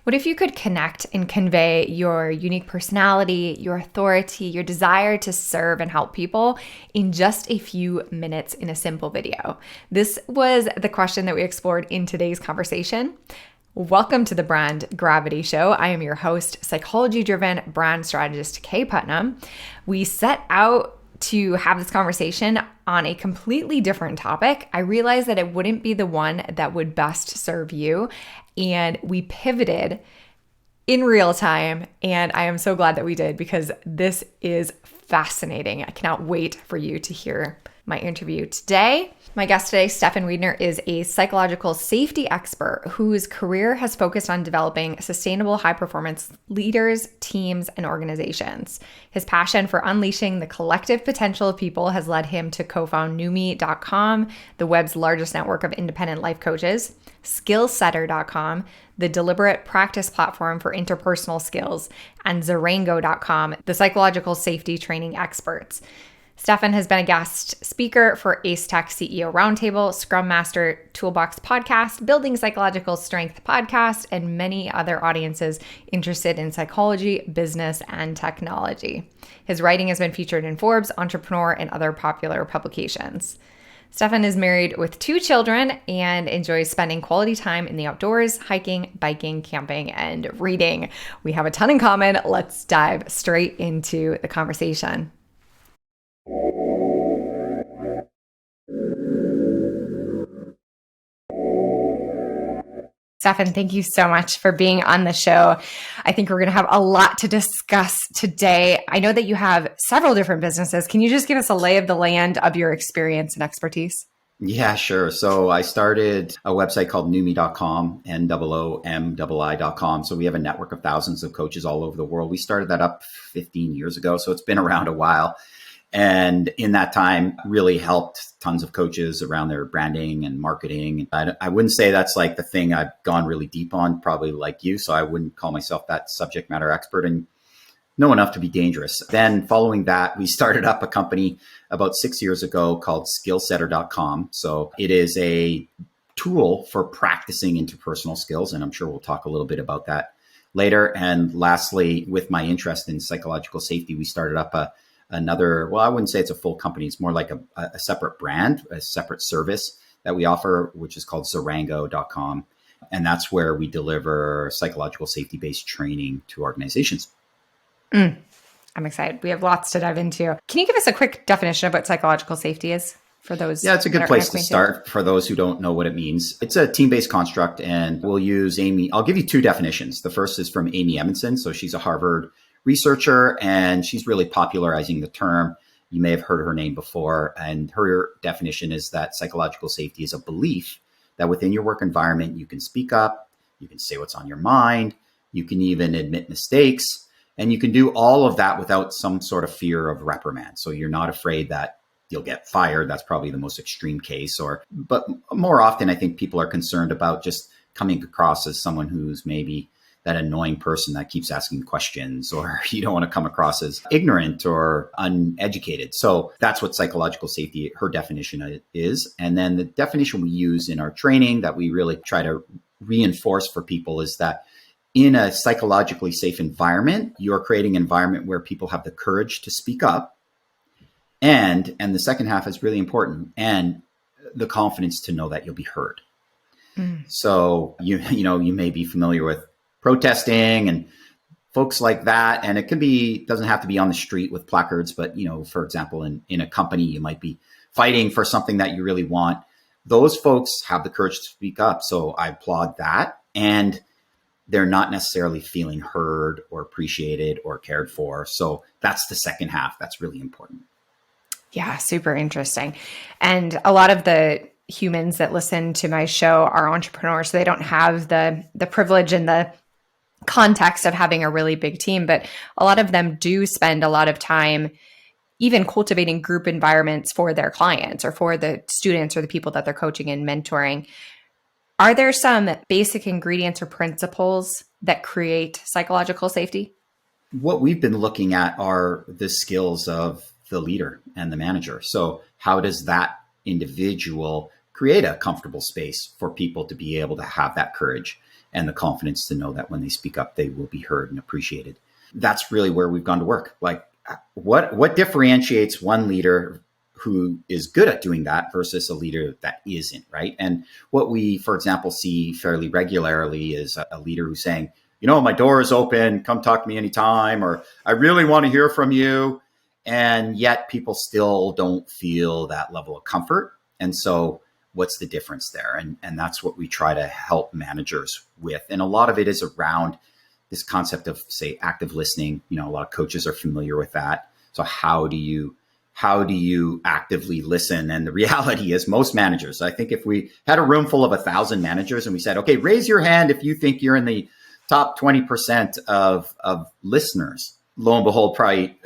What if you could connect and convey your unique personality, your authority, your desire to serve and help people in just a few minutes in a simple video? This was the question that we explored in today's conversation. Welcome to the Brand Gravity Show. I am your host, psychology-driven brand strategist, Kaye Putnam. We set out to have this conversation on a completely different topic. I realized that it wouldn't be the one that would best serve you, and we pivoted in real time, and I am so glad that we did because this is fascinating. I cannot wait for you to hear my interview today. My guest today, Stephan Wiedner, is a psychological safety expert whose career has focused on developing sustainable high-performance leaders, teams, and organizations. His passion for unleashing the collective potential of people has led him to co-found Noomi.com, the web's largest network of independent life coaches, Skillsetter.com, the deliberate practice platform for interpersonal skills, and Zarango.com, the psychological safety training experts. Stephan has been a guest speaker for Ace Tech CEO Roundtable, Scrum Master Toolbox Podcast, Building Psychological Strength Podcast, and many other audiences interested in psychology, business, and technology. His writing has been featured in Forbes, Entrepreneur, and other popular publications. Stephan is married with 2 children and enjoys spending quality time in the outdoors, hiking, biking, camping, and reading. We have a ton in common. Let's dive straight into the conversation. Stephan, thank you so much for being on the show. I think we're going to have a lot to discuss today. I know that you have several different businesses. Can you just give us a lay of the land of your experience and expertise? Yeah, sure. So I started a website called Noomi.com, NOOMII.com. So we have a network of thousands of coaches all over the world. We started that up 15 years ago. So it's been around a while. And in that time, really helped tons of coaches around their branding and marketing. I wouldn't say that's like the thing I've gone really deep on, probably like you. So I wouldn't call myself that subject matter expert and know enough to be dangerous. Then following that, we started up a company about 6 years ago called Skillsetter.com. So it is a tool for practicing interpersonal skills. And I'm sure we'll talk a little bit about that later. And lastly, with my interest in psychological safety, we started up another, well, I wouldn't say it's a full company. It's more like a separate brand, a separate service that we offer, which is called Zarango.com. And that's where we deliver psychological safety-based training to organizations. I'm excited. We have lots to dive into. Can you give us a quick definition of what psychological safety is for those? Yeah, it's a good place to start for those who don't know what it means. It's a team-based construct, and we'll use Amy. I'll give you 2 definitions. The first is from Amy Edmondson. So she's a Harvard researcher, and she's really popularizing the term. You may have heard her name before. And her definition is that psychological safety is a belief that within your work environment, you can speak up, you can say what's on your mind, you can even admit mistakes, and you can do all of that without some sort of fear of reprimand. So you're not afraid that you'll get fired. That's probably the most extreme case. But more often, I think people are concerned about just coming across as someone who's maybe that annoying person that keeps asking questions, or you don't want to come across as ignorant or uneducated. So that's what psychological safety, her definition is. And then the definition we use in our training that we really try to reinforce for people is that in a psychologically safe environment, you're creating an environment where people have the courage to speak up. And the second half is really important, and the confidence to know that you'll be heard. So you may be familiar with protesting and folks like that. And it doesn't have to be on the street with placards, but, for example, in a company, you might be fighting for something that you really want. Those folks have the courage to speak up. So I applaud that. And they're not necessarily feeling heard or appreciated or cared for. So that's the second half. That's really important. Yeah, super interesting. And a lot of the humans that listen to my show are entrepreneurs. So they don't have the privilege and the context of having a really big team, but a lot of them do spend a lot of time even cultivating group environments for their clients or for the students or the people that they're coaching and mentoring. Are there some basic ingredients or principles that create psychological safety? What we've been looking at are the skills of the leader and the manager. So how does that individual create a comfortable space for people to be able to have that courage and the confidence to know that when they speak up, they will be heard and appreciated. That's really where we've gone to work. Like, what differentiates one leader who is good at doing that versus a leader that isn't, right? And what we, for example, see fairly regularly is a leader who's saying, my door is open, come talk to me anytime, or I really want to hear from you. And yet people still don't feel that level of comfort. And so what's the difference there? And that's what we try to help managers with. And a lot of it is around this concept of, say, active listening. A lot of coaches are familiar with that. So how do you actively listen? And the reality is most managers, I think if we had a room full of 1,000 managers and we said, okay, raise your hand if you think you're in the top 20% of listeners, lo and behold, probably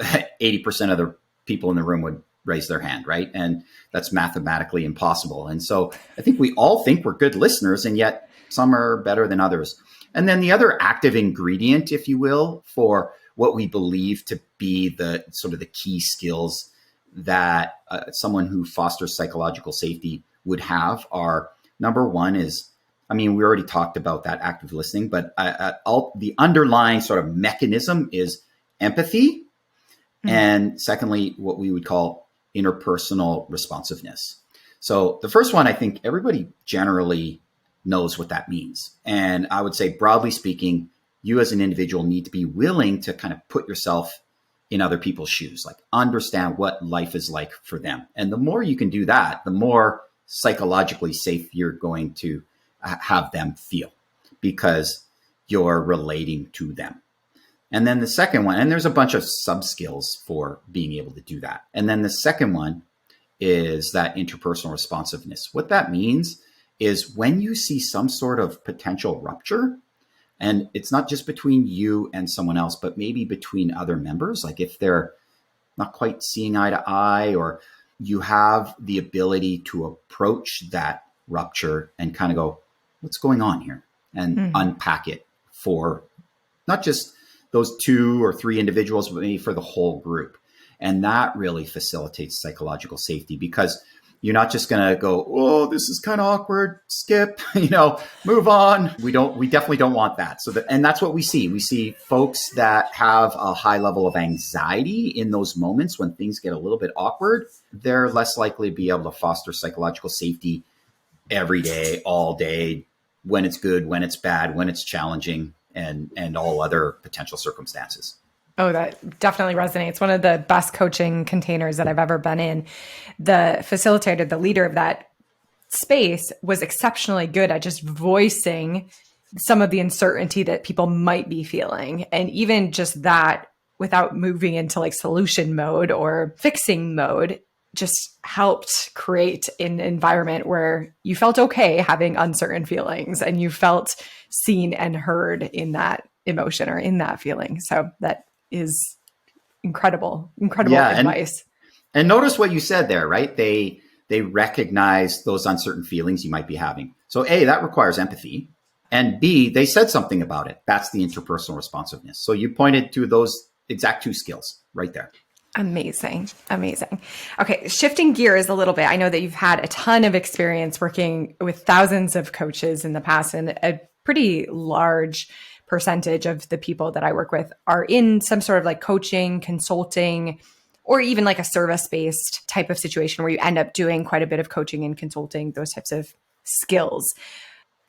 80% of the people in the room would raise their hand, right? And that's mathematically impossible. And so I think we all think we're good listeners, and yet some are better than others. And then the other active ingredient, if you will, for what we believe to be the sort of the key skills that someone who fosters psychological safety would have are, number one is, we already talked about that active listening, but the underlying sort of mechanism is empathy. Mm-hmm. And secondly, what we would call interpersonal responsiveness. So the first one, I think everybody generally knows what that means. And I would say, broadly speaking, you as an individual need to be willing to kind of put yourself in other people's shoes, like understand what life is like for them. And the more you can do that, the more psychologically safe you're going to have them feel, because you're relating to them. And then the second one, and there's a bunch of sub skills for being able to do that. And then the second one is that interpersonal responsiveness. What that means is when you see some sort of potential rupture, and it's not just between you and someone else, but maybe between other members, like if they're not quite seeing eye to eye, or you have the ability to approach that rupture and kind of go, what's going on here? And unpack it for not just those 2 or 3 individuals, but maybe for the whole group. And that really facilitates psychological safety, because you're not just going to go, oh, this is kind of awkward, skip, move on. We definitely don't want that. And that's what we see. We see folks that have a high level of anxiety in those moments when things get a little bit awkward. They're less likely to be able to foster psychological safety every day, all day, when it's good, when it's bad, when it's challenging, and all other potential circumstances. Oh, that definitely resonates. One of the best coaching containers that I've ever been in, the facilitator, the leader of that space, was exceptionally good at just voicing some of the uncertainty that people might be feeling. And even just that, without moving into like solution mode or fixing mode, just helped create an environment where you felt okay having uncertain feelings and you felt seen and heard in that emotion or in that feeling. So that is incredible advice. And notice what you said there, right? They recognize those uncertain feelings you might be having. So A, that requires empathy. And B, they said something about it. That's the interpersonal responsiveness. So you pointed to those exact 2 skills right there. Amazing. Okay, shifting gears a little bit. I know that you've had a ton of experience working with thousands of coaches in the past, and a pretty large percentage of the people that I work with are in some sort of like coaching, consulting, or even like a service-based type of situation where you end up doing quite a bit of coaching and consulting, those types of skills.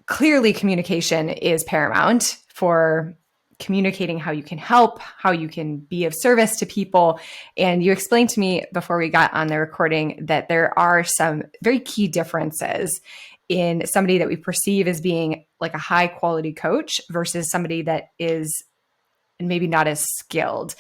Clearly, communication is paramount for communicating how you can help, how you can be of service to people. And you explained to me before we got on the recording that there are some very key differences in somebody that we perceive as being like a high quality coach versus somebody that is maybe not as skilled.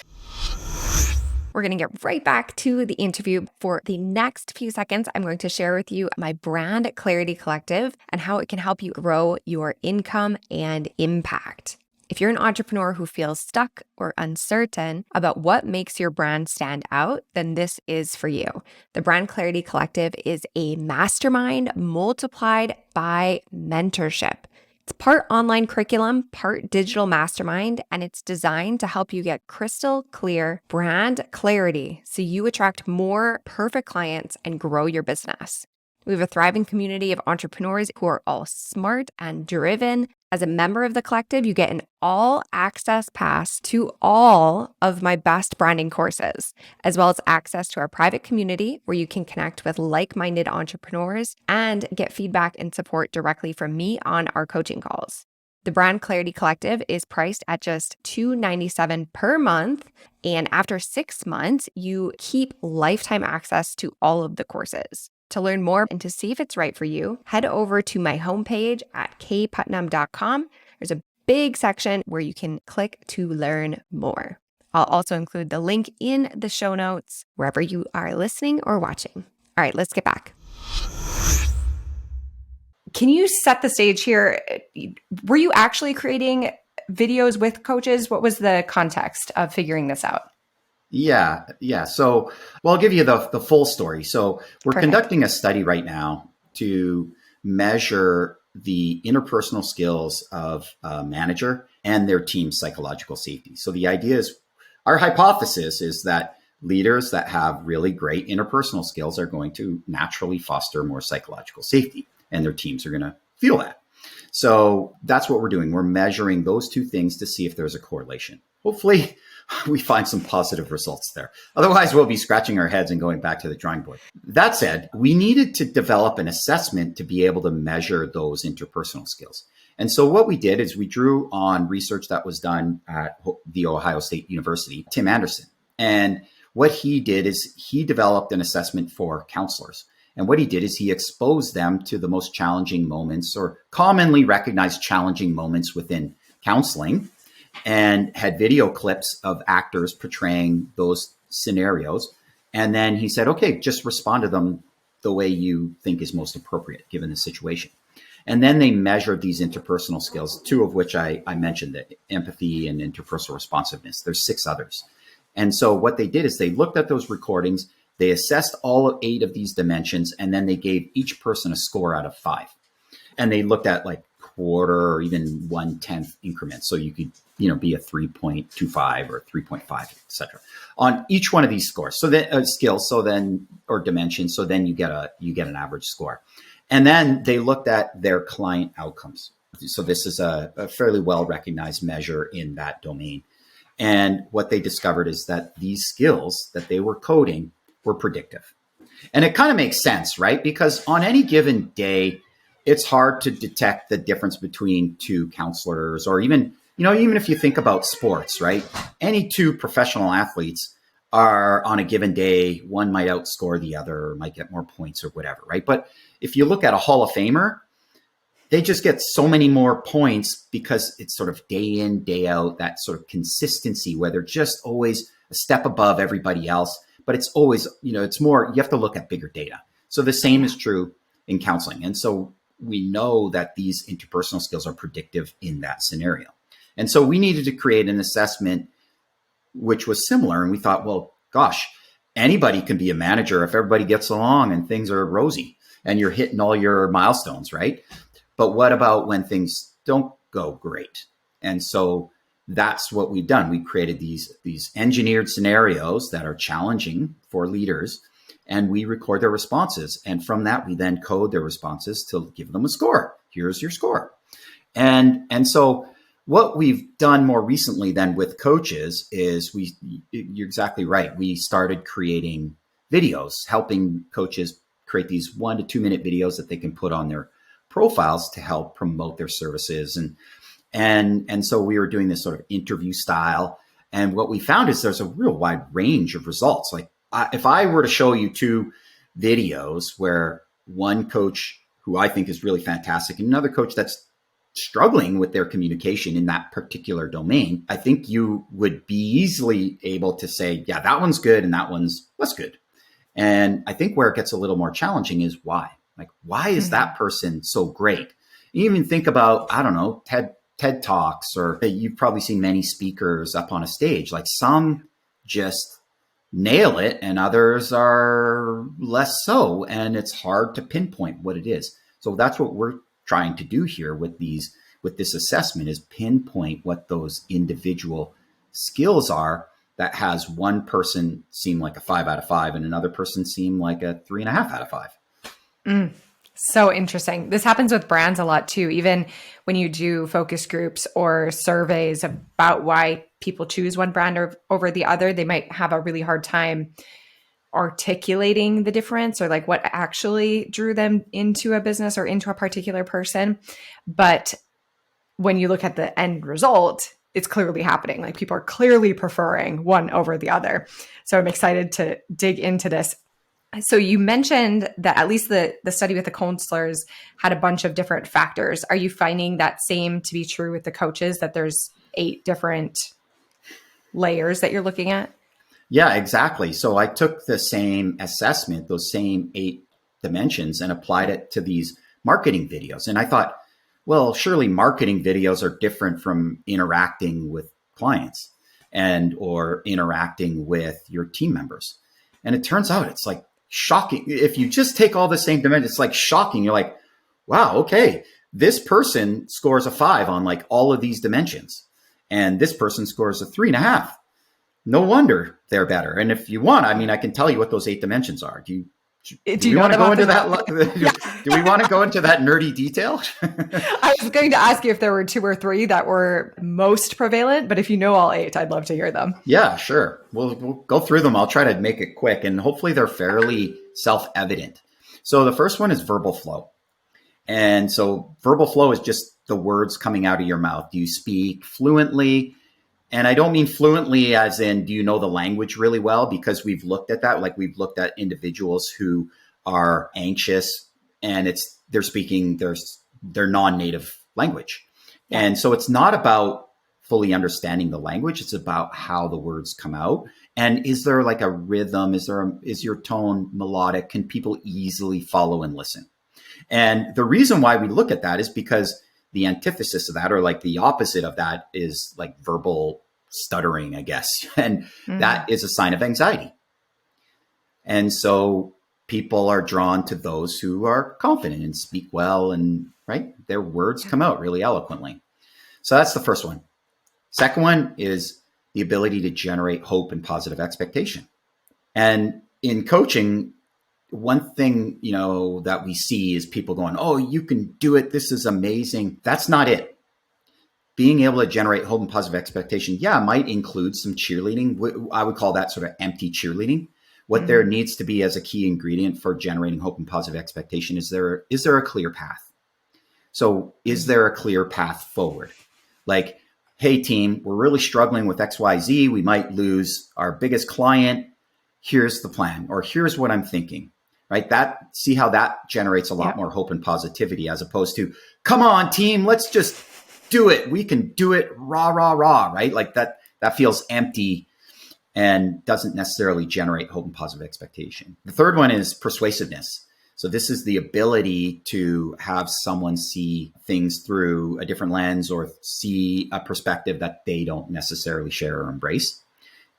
We're going to get right back to the interview. For the next few seconds, I'm going to share with you my brand clarity collective and how it can help you grow your income and impact. If you're an entrepreneur who feels stuck or uncertain about what makes your brand stand out, then this is for you. The Brand Clarity Collective is a mastermind multiplied by mentorship. It's part online curriculum, part digital mastermind, and it's designed to help you get crystal clear brand clarity so you attract more perfect clients and grow your business. We have a thriving community of entrepreneurs who are all smart and driven, As a member of the collective, you get an all access pass to all of my best branding courses, as well as access to our private community where you can connect with like-minded entrepreneurs and get feedback and support directly from me on our coaching calls. The Brand Clarity Collective is priced at just $297 per month. And after 6 months, you keep lifetime access to all of the courses. To learn more and to see if it's right for you, head over to my homepage at kayeputnam.com. There's a big section where you can click to learn more. I'll also include the link in the show notes wherever you are listening or watching. All right, let's get back. Can you set the stage here? Were you actually creating videos with coaches? What was the context of figuring this out? Yeah. So, I'll give you the full story. So we're Perfect. conducting a study right now to measure the interpersonal skills of a manager and their team's psychological safety. So the idea is, our hypothesis is that leaders that have really great interpersonal skills are going to naturally foster more psychological safety, and their teams are going to feel that. So that's what we're doing. We're measuring those two things to see if there's a correlation. Hopefully we find some positive results there. Otherwise, we'll be scratching our heads and going back to the drawing board. That said, we needed to develop an assessment to be able to measure those interpersonal skills. And so what we did is we drew on research that was done at the Ohio State University, Tim Anderson. And what he did is he developed an assessment for counselors. And what he did is he exposed them to the most challenging moments, or commonly recognized challenging moments within counseling, and had video clips of actors portraying those scenarios. And then he said, okay, just respond to them the way you think is most appropriate given the situation. And then they measured these interpersonal skills, two of which I mentioned, the empathy and interpersonal responsiveness. There's 6 others. And so what they did is they looked at those recordings, they assessed all 8 of these dimensions, and then they gave each person a score out of 5. And they looked at like quarter or even 1/10 increments. So you could, be a 3.25 or 3.5, et cetera, on each one of these scores. So then skills, or dimensions. So then you get an average score. And then they looked at their client outcomes. So this is a fairly well-recognized measure in that domain. And what they discovered is that these skills that they were coding were predictive. And it kind of makes sense, right? Because on any given day, it's hard to detect the difference between 2 counselors, or even if you think about sports, right? Any 2 professional athletes are on a given day, one might outscore the other, or might get more points or whatever, right? But if you look at a Hall of Famer, they just get so many more points because it's sort of day in, day out, that sort of consistency where they're just always a step above everybody else. But it's always, it's more, you have to look at bigger data. So the same is true in counseling. And so we know that these interpersonal skills are predictive in that scenario. And so we needed to create an assessment which was similar. And we thought, well, gosh, anybody can be a manager if everybody gets along and things are rosy and you're hitting all your milestones, right? But what about when things don't go great? And so that's what we've done. We created these engineered scenarios that are challenging for leaders, and we record their responses. And from that, we then code their responses to give them a score. Here's your score. And so what we've done more recently than with coaches is you're exactly right. We started creating videos, helping coaches create these 1 to 2 minute videos that they can put on their profiles to help promote their services. And so we were doing this sort of interview style. And what we found is there's a real wide range of results. Like if I were to show you 2 videos where one coach who I think is really fantastic and another coach that's struggling with their communication in that particular domain, I think you would be easily able to say, yeah, that one's good and that one's less good. And I think where it gets a little more challenging is why. Like, why is that person so great? You even think about, I don't know, TED Talks, or you've probably seen many speakers up on a stage. Like some just nail it and others are less so. And it's hard to pinpoint what it is. So that's what we're trying to do here with this assessment, is pinpoint what those individual skills are that has one person seem like a 5 out of 5 and another person seem like a 3.5 out of 5. So interesting. This happens with brands a lot too. Even when you do focus groups or surveys about why people choose one brand over the other, they might have a really hard time articulating the difference or like what actually drew them into a business or into a particular person. But when you look at the end result, it's clearly happening. Like people are clearly preferring one over the other. So I'm excited to dig into this. So you mentioned that at least the study with the counselors had a bunch of different factors. Are you finding that same to be true with the coaches, that there's 8 different layers that you're looking at? Yeah, exactly. So I took the same assessment, those same 8 dimensions, and applied it to these marketing videos. And I thought, well, surely marketing videos are different from interacting with clients or interacting with your team members. And it turns out it's like shocking. If you just take all the same dimensions, it's like shocking. You're like, wow, okay, this person scores a 5 on like all of these dimensions. And this person scores a 3.5. No wonder they're better. And if you want, I mean, I can tell you what those 8 dimensions are. Do you want to go into that? Do we want to go into that nerdy detail? I was going to ask you if there were 2 or 3 that were most prevalent, but if you know all 8, I'd love to hear them. Yeah, sure. We'll go through them. I'll try to make it quick, and hopefully they're fairly self-evident. So the first one is verbal flow. And so verbal flow is just the words coming out of your mouth. Do you speak fluently? And I don't mean fluently as in, do you know the language really well? Because we've looked at that. Like we've looked at individuals who are anxious and they're speaking their non-native language. Yeah. And so it's not about fully understanding the language. It's about how the words come out. And is there like a rhythm? Is your tone melodic? Can people easily follow and listen? And the reason why we look at that is because the antithesis of that, or like the opposite of that, is like verbal stuttering, I guess. And that is a sign of anxiety. And so people are drawn to those who are confident and speak well, and right, their words come out really eloquently. So that's the first one. Second one is the ability to generate hope and positive expectation. And in coaching, one thing, that we see is people going, oh, you can do it. This is amazing. That's not it. Being able to generate hope and positive expectation, might include some cheerleading. I would call that sort of empty cheerleading. What there needs to be as a key ingredient for generating hope and positive expectation is there a clear path? So is there a clear path forward? Like, hey, team, we're really struggling with XYZ. We might lose our biggest client. Here's the plan, or here's what I'm thinking. Right? See how that generates a lot more hope and positivity, as opposed to, come on, team, let's just do it. We can do it, rah, rah, rah, right? Like that feels empty and doesn't necessarily generate hope and positive expectation. The third one is persuasiveness. So this is the ability to have someone see things through a different lens or see a perspective that they don't necessarily share or embrace.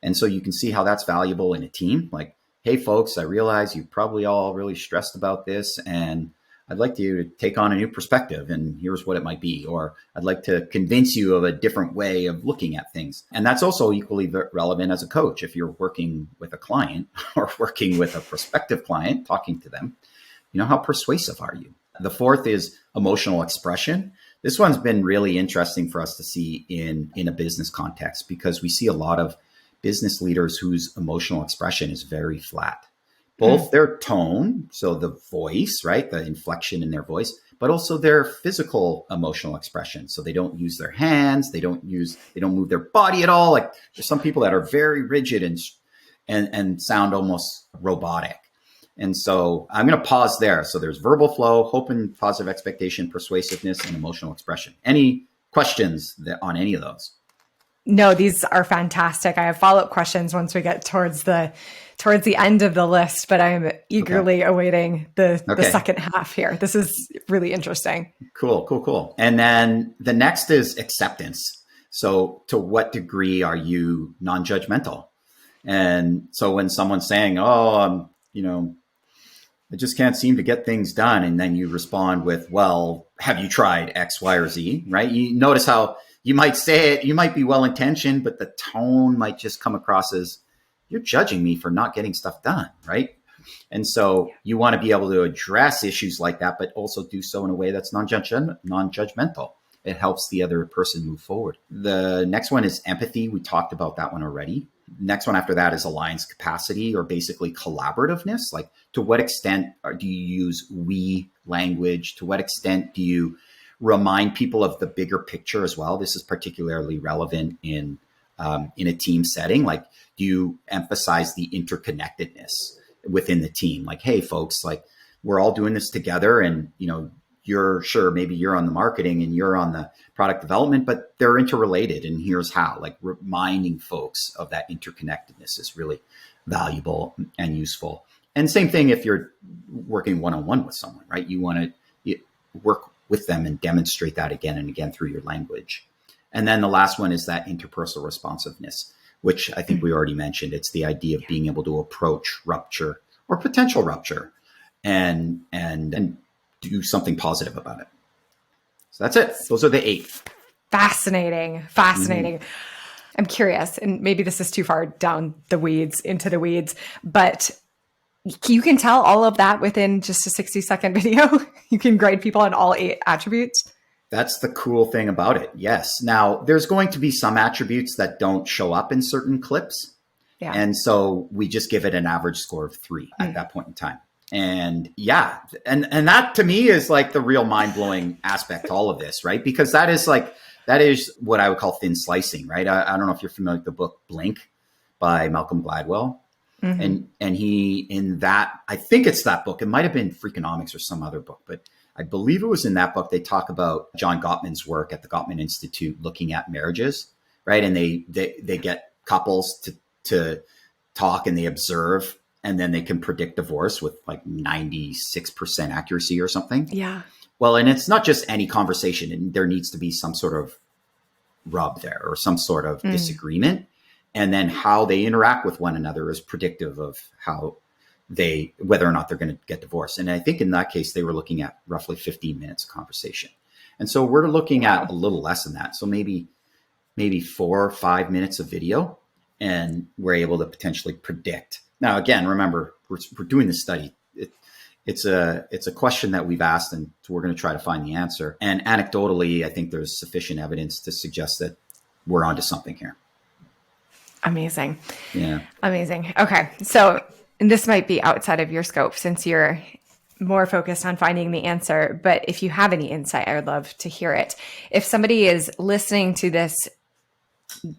And so you can see how that's valuable in a team. Like, hey, folks, I realize you're probably all really stressed about this, and I'd like you to take on a new perspective, and here's what it might be. Or I'd like to convince you of a different way of looking at things. And that's also equally relevant as a coach. If you're working with a client or working with a prospective client, talking to them, how persuasive are you? The fourth is emotional expression. This one's been really interesting for us to see in a business context, because we see a lot of business leaders whose emotional expression is very flat. Both their tone, so the voice, right, the inflection in their voice, but also their physical emotional expression. So they don't use their hands, they don't move their body at all. Like there's some people that are very rigid and sound almost robotic. And so I'm going to pause there. So there's verbal flow, hope and positive expectation, persuasiveness, and emotional expression. Any questions on any of those? No, these are fantastic. I have follow-up questions once we get towards the end of the list, but I'm eagerly awaiting the second half here. This is really interesting. Cool. And then the next is acceptance. So to what degree are you non-judgmental? And so when someone's saying, I just can't seem to get things done, and then you respond with, well, have you tried X, Y, or Z, right? You notice how you might say it, you might be well-intentioned, but the tone might just come across as, you're judging me for not getting stuff done, right? And so you want to be able to address issues like that, but also do so in a way that's non-judgmental. It helps the other person move forward. The next one is empathy. We talked about that one already. Next one after that is alliance capacity, or basically collaborativeness. Like, to what extent do you use we language? To what extent do you remind people of the bigger picture as well? This is particularly relevant in a team setting. Like, do you emphasize the interconnectedness within the team? Like, hey, folks, like, we're all doing this together, and maybe you're on the marketing and you're on the product development, but they're interrelated, and here's how. Like, reminding folks of that interconnectedness is really valuable and useful. And same thing if you're working one-on-one with someone, right? You want to work with them and demonstrate that again and again through your language. And then the last one is that interpersonal responsiveness, which I think we already mentioned. It's the idea of being able to approach rupture or potential rupture and do something positive about it. So that's it. Those are the 8. Fascinating. Mm-hmm. I'm curious, and maybe this is too far down the weeds, into the weeds, but you can tell all of that within just a 60-second video. You can grade people on all 8 attributes. That's the cool thing about it. Yes. Now, there's going to be some attributes that don't show up in certain clips. Yeah. And so we just give it an average score of 3 at that point in time. And yeah, and that to me is like the real mind-blowing aspect to all of this, right? Because that is what I would call thin slicing, right? I don't know if you're familiar with the book Blink by Malcolm Gladwell. Mm-hmm. And he, in that, I think it's that book, it might've been Freakonomics or some other book, but I believe it was in that book. They talk about John Gottman's work at the Gottman Institute, looking at marriages, right? And they get couples to talk, and they observe, and then they can predict divorce with like 96% accuracy or something. Yeah. Well, and it's not just any conversation, and there needs to be some sort of rub there or some sort of disagreement. And then how they interact with one another is predictive of whether or not they're going to get divorced. And I think in that case, they were looking at roughly 15 minutes of conversation. And so we're looking at a little less than that. So maybe 4 or 5 minutes of video, and we're able to potentially predict. Now, again, remember, we're doing this study. It's a question that we've asked, and so we're going to try to find the answer. And anecdotally, I think there's sufficient evidence to suggest that we're onto something here. Amazing. Yeah. Amazing. Okay. So this might be outside of your scope since you're more focused on finding the answer, but if you have any insight, I would love to hear it. If somebody is listening to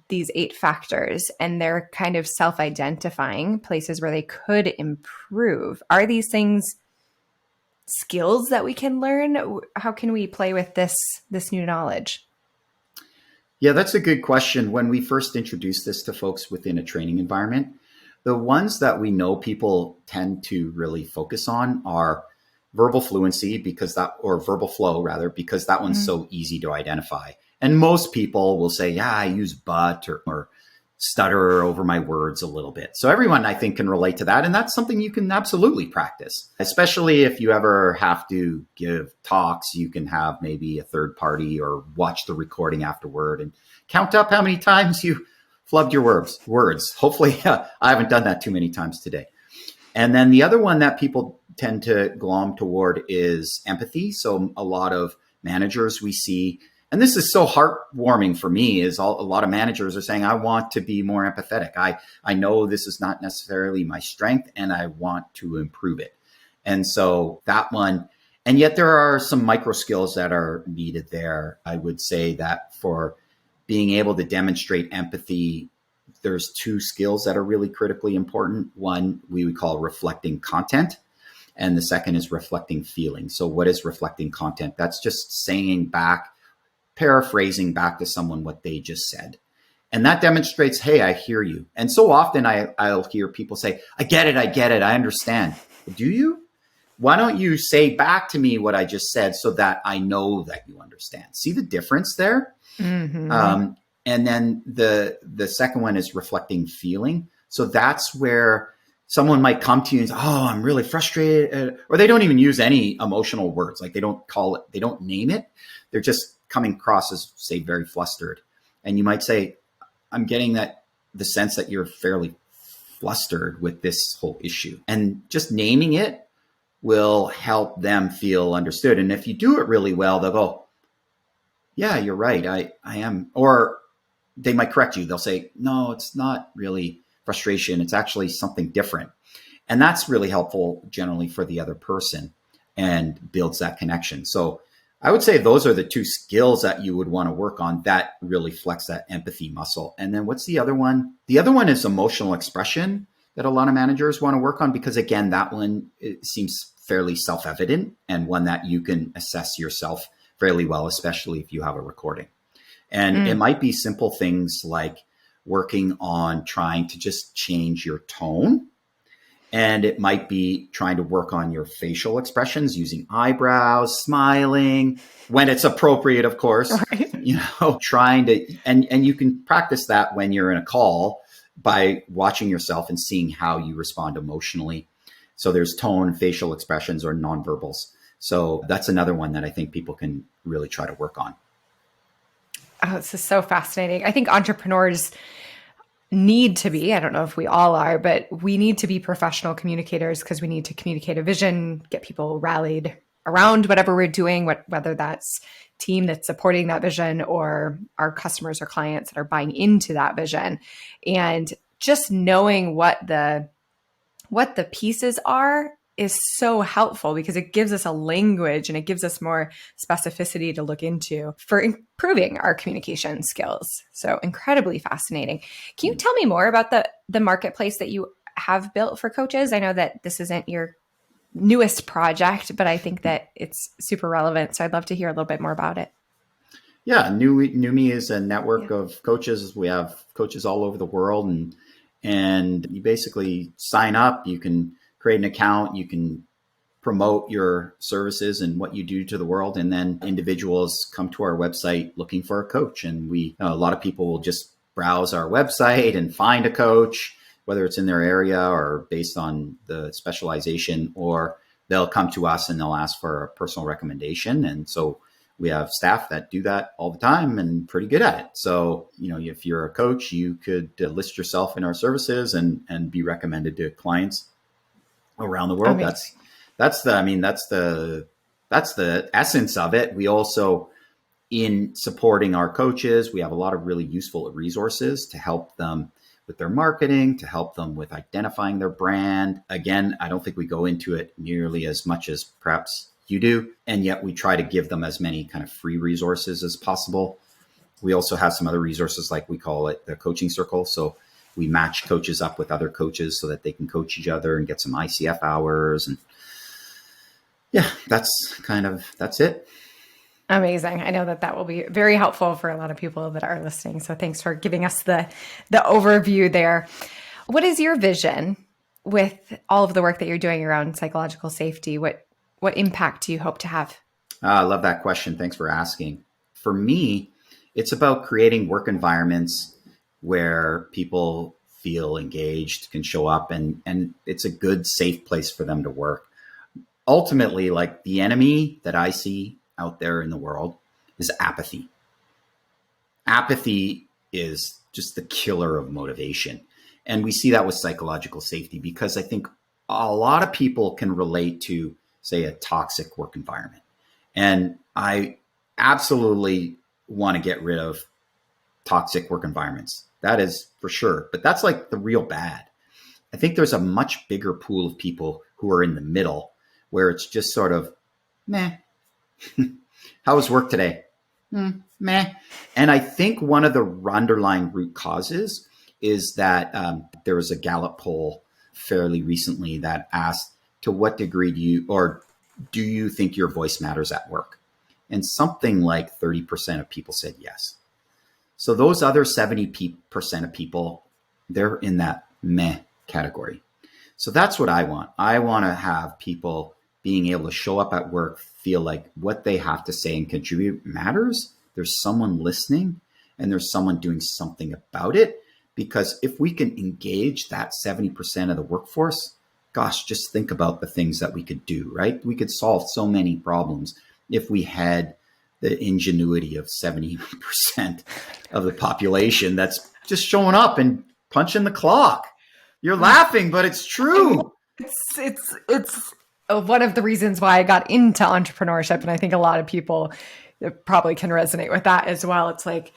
these 8 factors, and they're kind of self-identifying places where they could improve, are these things skills that we can learn? How can we play with this new knowledge? Yeah, that's a good question. When we first introduced this to folks within a training environment, the ones that we know people tend to really focus on are verbal fluency, or verbal flow rather, because that one's so easy to identify. And most people will say, yeah, I use but or stutter over my words a little bit. So everyone, I think, can relate to that. And that's something you can absolutely practice, especially if you ever have to give talks. You can have maybe a third party or watch the recording afterward and count up how many times you flubbed your words. Hopefully, I haven't done that too many times today. And then the other one that people tend to glom toward is empathy. So a lot of managers we see, and this is so heartwarming for me, is a lot of managers are saying, I want to be more empathetic. I know this is not necessarily my strength, and I want to improve it. And so that one, and yet there are some micro skills that are needed there. I would say that for being able to demonstrate empathy, there's 2 skills that are really critically important. One we would call reflecting content, and the second is reflecting feeling. So what is reflecting content? That's just paraphrasing back to someone what they just said. And that demonstrates, hey, I hear you. And so often I'll hear people say, I get it, I understand. Do you? Why don't you say back to me what I just said so that I know that you understand? See the difference there? Mm-hmm. And then the second one is reflecting feeling. So that's where someone might come to you and say, oh, I'm really frustrated. Or they don't even use any emotional words. Like they don't name it. They're just coming across as, say, very flustered. And you might say, I'm getting the sense that you're fairly flustered with this whole issue. And just naming it will help them feel understood. And if you do it really well, they'll go, yeah, you're right. I am. Or they might correct you. They'll say, no, it's not really frustration. It's actually something different. And that's really helpful generally for the other person and builds that connection. So I would say those are the two skills that you would want to work on that really flex that empathy muscle. And then what's the other one? The other one is emotional expression that a lot of managers want to work on, because again, that one, it seems fairly self-evident and one that you can assess yourself fairly well, especially if you have a recording. And it might be simple things like working on trying to just change your tone. And it might be trying to work on your facial expressions using eyebrows, smiling when it's appropriate, of course, right. Trying to, and you can practice that when you're in a call by watching yourself and seeing how you respond emotionally. So there's tone, facial expressions, or nonverbals. So that's another one that I think people can really try to work on. Oh, this is so fascinating. I think entrepreneurs need to be, I don't know if we all are, but we need to be professional communicators because we need to communicate a vision, get people rallied around whatever we're doing, whether that's team that's supporting that vision or our customers or clients that are buying into that vision. And just knowing what the pieces are is so helpful because it gives us a language and it gives us more specificity to look into for improving our communication skills. So incredibly fascinating. Can you tell me more about the marketplace that you have built for coaches? I know that this isn't your newest project, but I think that it's super relevant. So I'd love to hear a little bit more about it. Yeah, Numi is a network of coaches. We have coaches all over the world, and you basically sign up. You can create an account, you can promote your services and what you do to the world. And then individuals come to our website looking for a coach. And a lot of people will just browse our website and find a coach, whether it's in their area or based on the specialization, or they'll come to us and they'll ask for a personal recommendation. And so we have staff that do that all the time and pretty good at it. So, if you're a coach, you could list yourself in our services and be recommended to clients around the world. Amazing. That's the essence of it. We also, in supporting our coaches, we have a lot of really useful resources to help them with their marketing, to help them with identifying their brand. Again, I don't think we go into it nearly as much as perhaps you do. And yet we try to give them as many kind of free resources as possible. We also have some other resources, like we call it the coaching circle. So we match coaches up with other coaches so that they can coach each other and get some ICF hours. And yeah, that's it. Amazing. I know that will be very helpful for a lot of people that are listening. So thanks for giving us the overview there. What is your vision with all of the work that you're doing around psychological safety? What impact do you hope to have? I love that question. Thanks for asking. For me, it's about creating work environments where people feel engaged, can show up, and it's a good, safe place for them to work. Ultimately, like the enemy that I see out there in the world is apathy. Apathy is just the killer of motivation. And we see that with psychological safety because I think a lot of people can relate to, say, a toxic work environment. And I absolutely want to get rid of toxic work environments. That is for sure. But that's like the real bad. I think there's a much bigger pool of people who are in the middle where it's just sort of, meh. How was work today? Meh. And I think one of the underlying root causes is that there was a Gallup poll fairly recently that asked, to what degree do you think your voice matters at work? And something like 30% of people said yes. So those other 70% of people, they're in that meh category. So that's what I want. I want to have people being able to show up at work, feel like what they have to say and contribute matters. There's someone listening and there's someone doing something about it. Because if we can engage that 70% of the workforce, gosh, just think about the things that we could do, right? We could solve so many problems if we had the ingenuity of 70% of the population that's just showing up and punching the clock. You're laughing, but it's true. It's one of the reasons why I got into entrepreneurship. And I think a lot of people probably can resonate with that as well. It's like,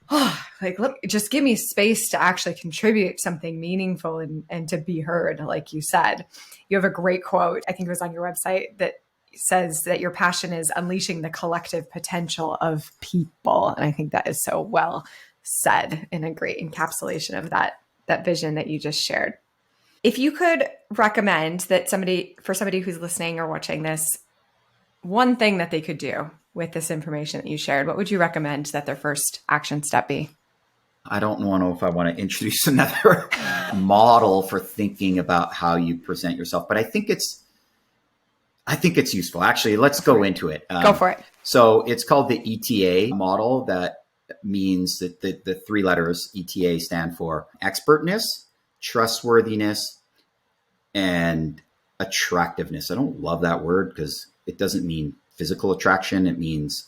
oh, like, look, just give me space to actually contribute something meaningful and to be heard. Like you said, you have a great quote. I think it was on your website that says that your passion is unleashing the collective potential of people. And I think that is so well said, and a great encapsulation of that vision that you just shared. If you could recommend that for somebody who's listening or watching this, one thing that they could do with this information that you shared, what would you recommend that their first action step be? I don't know if I want to introduce another model for thinking about how you present yourself, but I think it's useful. Actually, let's go into it. Go for it. So it's called the ETA model. That means that the three letters ETA stand for expertness, trustworthiness, and attractiveness. I don't love that word because it doesn't mean physical attraction. It means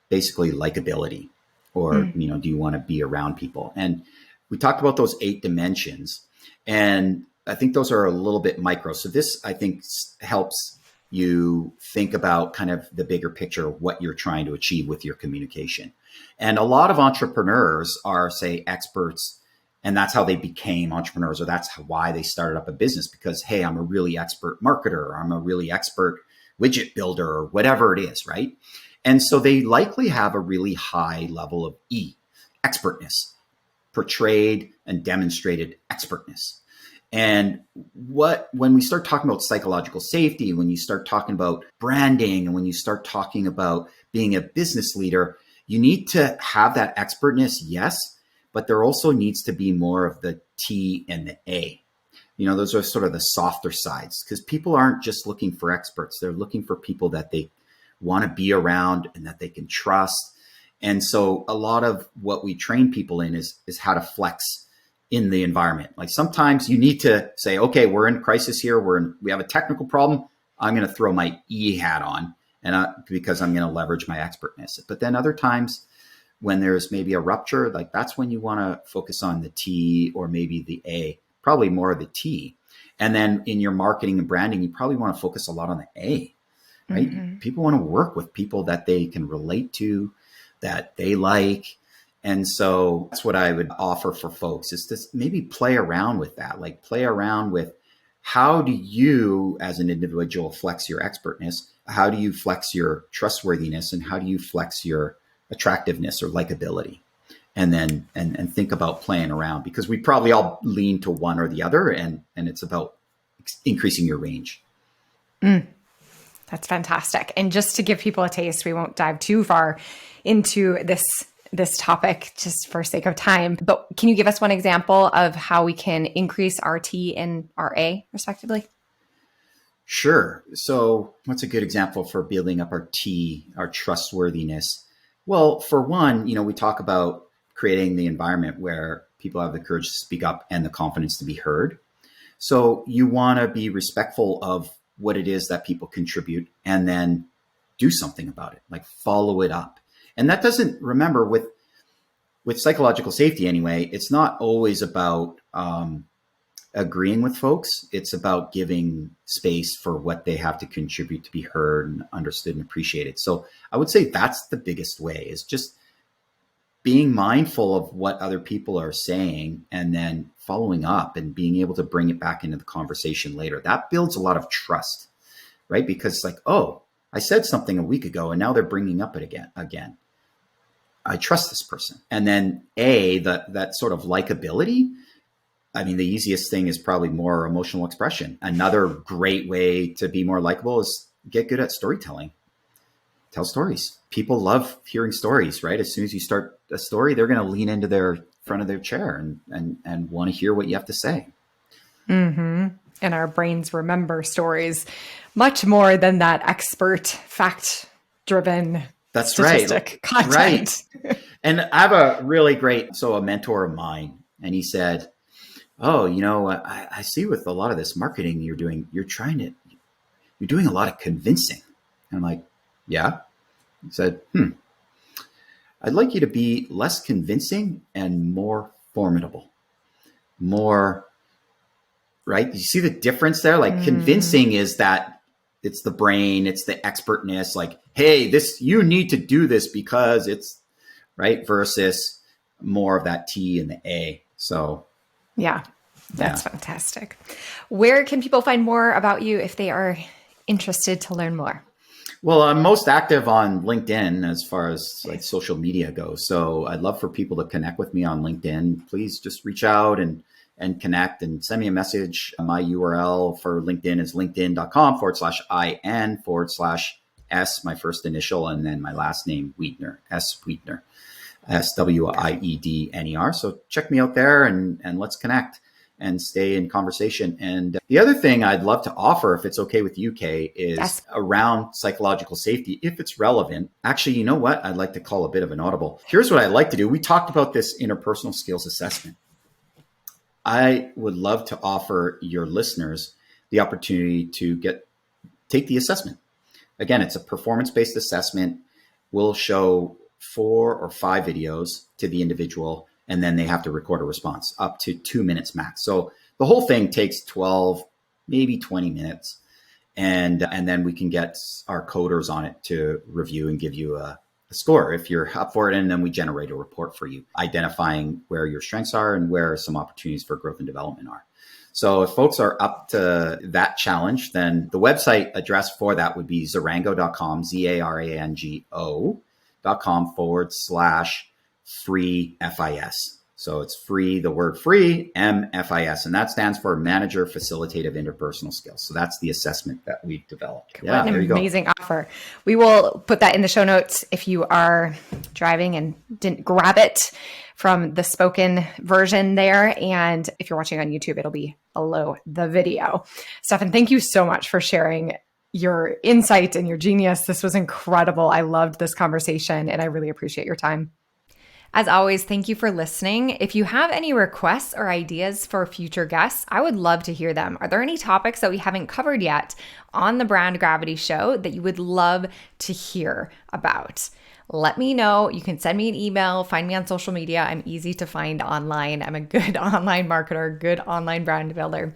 basically likability, or, do you want to be around people? And we talked about those 8 dimensions, and I think those are a little bit micro. So this, I think, helps you think about kind of the bigger picture, what you're trying to achieve with your communication. And a lot of entrepreneurs are, say, experts, and that's how they became entrepreneurs, or that's why they started up a business, because, hey, I'm a really expert marketer, or I'm a really expert widget builder, or whatever it is, right? And so they likely have a really high level of expertness, portrayed and demonstrated expertness. And when we start talking about psychological safety, when you start talking about branding, and when you start talking about being a business leader, you need to have that expertness, yes, but there also needs to be more of the T and the A. Those are sort of the softer sides, because people aren't just looking for experts. They're looking for people that they want to be around and that they can trust. And so a lot of what we train people in is how to flex in the environment. Like sometimes you need to say, okay, we're in crisis here. We have a technical problem. I'm going to throw my E hat on, because I'm going to leverage my expertness. But then other times when there's maybe a rupture, like that's when you want to focus on the T, or maybe the A, probably more of the T. And then in your marketing and branding, you probably want to focus a lot on the A, right? Mm-hmm. People want to work with people that they can relate to, that they like. And so that's what I would offer for folks, is to maybe play around with that, like play around with, how do you as an individual flex your expertness? How do you flex your trustworthiness? And how do you flex your attractiveness or likability? And then and think about playing around, because we probably all lean to one or the other, and it's about increasing your range. That's fantastic. And just to give people a taste, we won't dive too far into this topic just for sake of time, but can you give us one example of how we can increase our T and our A respectively? Sure. So what's a good example for building up our T, our trustworthiness? Well, for one, we talk about creating the environment where people have the courage to speak up and the confidence to be heard. So you want to be respectful of what it is that people contribute, and then do something about it, like follow it up. And that doesn't, remember, with psychological safety anyway, it's not always about agreeing with folks. It's about giving space for what they have to contribute to be heard and understood and appreciated. So I would say that's the biggest way, is just being mindful of what other people are saying, and then following up and being able to bring it back into the conversation later. That builds a lot of trust, right? Because it's like, oh, I said something a week ago and now they're bringing up it again. I trust this person. And then that sort of likability. I mean, the easiest thing is probably more emotional expression. Another great way to be more likable is get good at storytelling. Tell stories. People love hearing stories, right? As soon as you start a story, they're going to lean into their front of their chair and want to hear what you have to say. Mm-hmm. And our brains remember stories much more than that expert, fact-driven statistic content. Right. And I have a really great, a mentor of mine, and he said, oh, I see with a lot of this marketing you're doing, you're doing a lot of convincing. And I'm like, yeah. He said, I'd like you to be less convincing and more formidable, more right? You see the difference there? Like convincing is that it's the brain, it's the expertness, like, hey, you need to do this because it's right, versus more of that T and the A. So that's fantastic. Where can people find more about you if they are interested to learn more? Well, I'm most active on LinkedIn as far as like social media goes. So I'd love for people to connect with me on LinkedIn. Please just reach out and connect and send me a message. My URL for LinkedIn is linkedin.com/IN/S, my first initial, and then my last name, Wiedner, S. Wiedner, SWIEDNER. So check me out there and let's connect and stay in conversation. And the other thing I'd love to offer, if it's okay with you, Kaye, is around psychological safety, if it's relevant. Actually, you know what? I'd like to call a bit of an audible. Here's what I'd like to do. We talked about this interpersonal skills assessment. I would love to offer your listeners the opportunity to take the assessment. Again, it's a performance-based assessment. We'll show 4 or 5 videos to the individual, and then they have to record a response up to 2 minutes max. So the whole thing takes 12, maybe 20 minutes. And then we can get our coders on it to review and give you a score if you're up for it. And then we generate a report for you, identifying where your strengths are and where some opportunities for growth and development are. So if folks are up to that challenge, then the website address for that would be zarango.com, zarango.com/free FIS. So it's free, the word free, MFIS, and that stands for Manager Facilitative Interpersonal Skills. So that's the assessment that we've developed. What an amazing offer. We will put that in the show notes if you are driving and didn't grab it from the spoken version there. And if you're watching on YouTube, it'll be below the video. Stephan, thank you so much for sharing your insight and your genius. This was incredible. I loved this conversation and I really appreciate your time. As always, thank you for listening. If you have any requests or ideas for future guests, I would love to hear them. Are there any topics that we haven't covered yet on the Brand Gravity Show that you would love to hear about? Let me know. You can send me an email, find me on social media. I'm easy to find online. I'm a good online marketer, good online brand builder.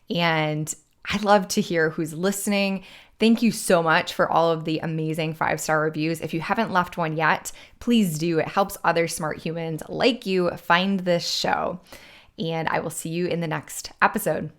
And I'd love to hear who's listening. Thank you so much for all of the amazing 5-star reviews. If you haven't left one yet, please do. It helps other smart humans like you find this show. And I will see you in the next episode.